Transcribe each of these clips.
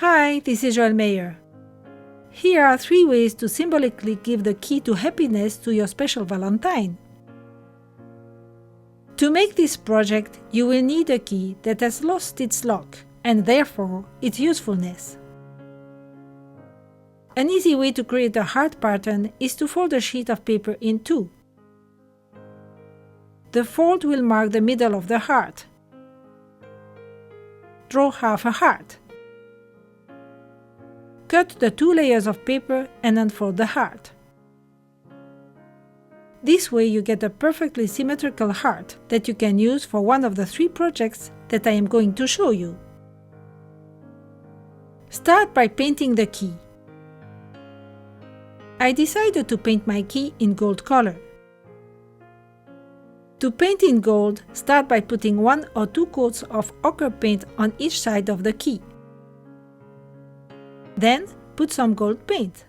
Hi, this is Joel Mayer. Here are 3 ways to symbolically give the key to happiness to your special Valentine. To make this project, you will need a key that has lost its lock and therefore its usefulness. An easy way to create a heart pattern is to fold a sheet of paper in 2. The fold will mark the middle of the heart. Draw half a heart. Cut the 2 layers of paper and unfold the heart. This way you get a perfectly symmetrical heart that you can use for one of the 3 projects that I am going to show you. Start by painting the key. I decided to paint my key in gold color. To paint in gold, start by putting 1 or 2 coats of ochre paint on each side of the key. Then, put some gold paint.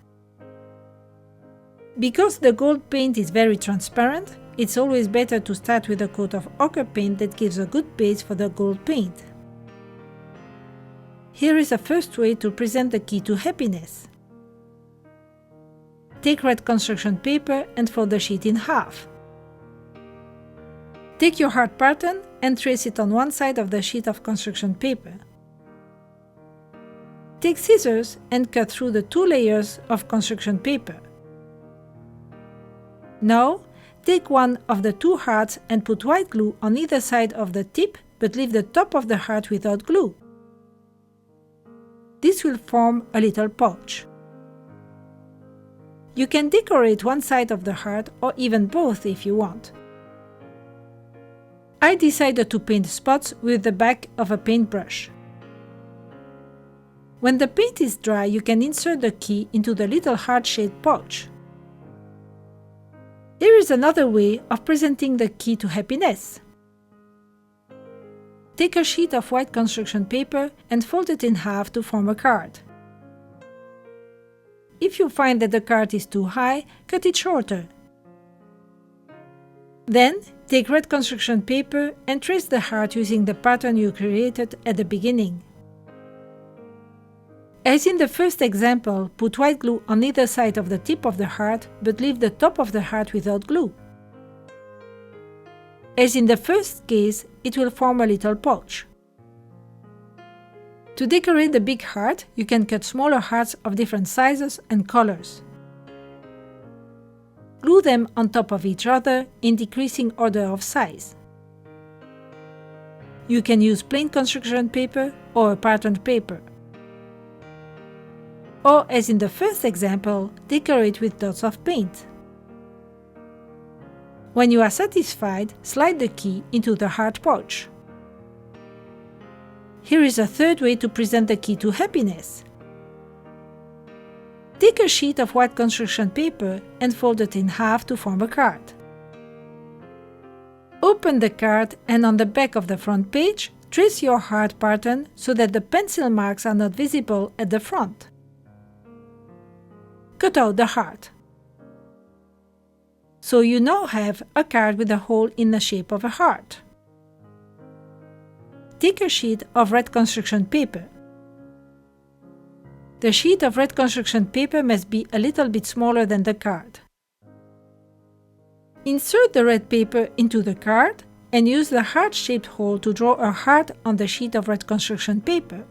Because the gold paint is very transparent, it's always better to start with a coat of ochre paint that gives a good base for the gold paint. Here is a first way to present the key to happiness. Take red construction paper and fold the sheet in half. Take your heart pattern and trace it on one side of the sheet of construction paper. Take scissors and cut through the 2 layers of construction paper. Now, take one of the 2 hearts and put white glue on either side of the tip, but leave the top of the heart without glue. This will form a little pouch. You can decorate one side of the heart or even both if you want. I decided to paint spots with the back of a paintbrush. When the paint is dry, you can insert the key into the little heart-shaped pouch. Here is another way of presenting the key to happiness. Take a sheet of white construction paper and fold it in half to form a card. If you find that the card is too high, cut it shorter. Then, take red construction paper and trace the heart using the pattern you created at the beginning. As in the first example, put white glue on either side of the tip of the heart, but leave the top of the heart without glue. As in the first case, it will form a little pouch. To decorate the big heart, you can cut smaller hearts of different sizes and colors. Glue them on top of each other in decreasing order of size. You can use plain construction paper or a patterned paper. Or, as in the first example, decorate with dots of paint. When you are satisfied, slide the key into the heart pouch. Here is a third way to present the key to happiness. Take a sheet of white construction paper and fold it in half to form a card. Open the card and on the back of the front page, trace your heart pattern so that the pencil marks are not visible at the front. Cut out the heart. So you now have a card with a hole in the shape of a heart. Take a sheet of red construction paper. The sheet of red construction paper must be a little bit smaller than the card. Insert the red paper into the card and use the heart-shaped hole to draw a heart on the sheet of red construction paper.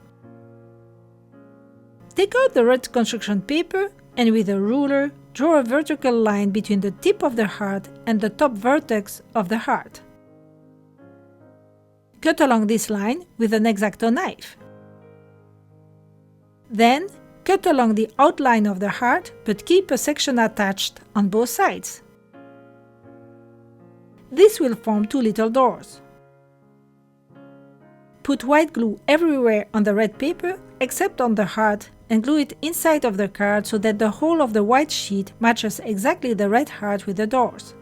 Take out the red construction paper and with a ruler, draw a vertical line between the tip of the heart and the top vertex of the heart. Cut along this line with an X-Acto knife. Then, cut along the outline of the heart, but keep a section attached on both sides. This will form 2 little doors. Put white glue everywhere on the red paper except on the heart and glue it inside of the card so that the whole of the white sheet matches exactly the red heart with the doors.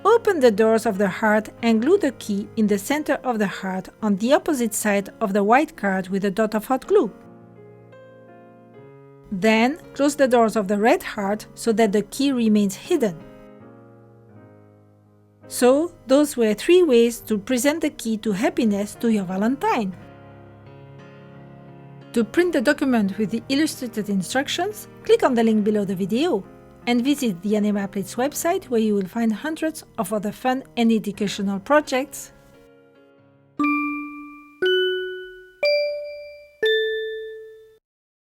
Open the doors of the heart and glue the key in the center of the heart on the opposite side of the white card with a dot of hot glue. Then close the doors of the red heart so that the key remains hidden. So, those were 3 ways to present the key to happiness to your Valentine. To print the document with the illustrated instructions, click on the link below the video and visit the Animaplates website, where you will find hundreds of other fun and educational projects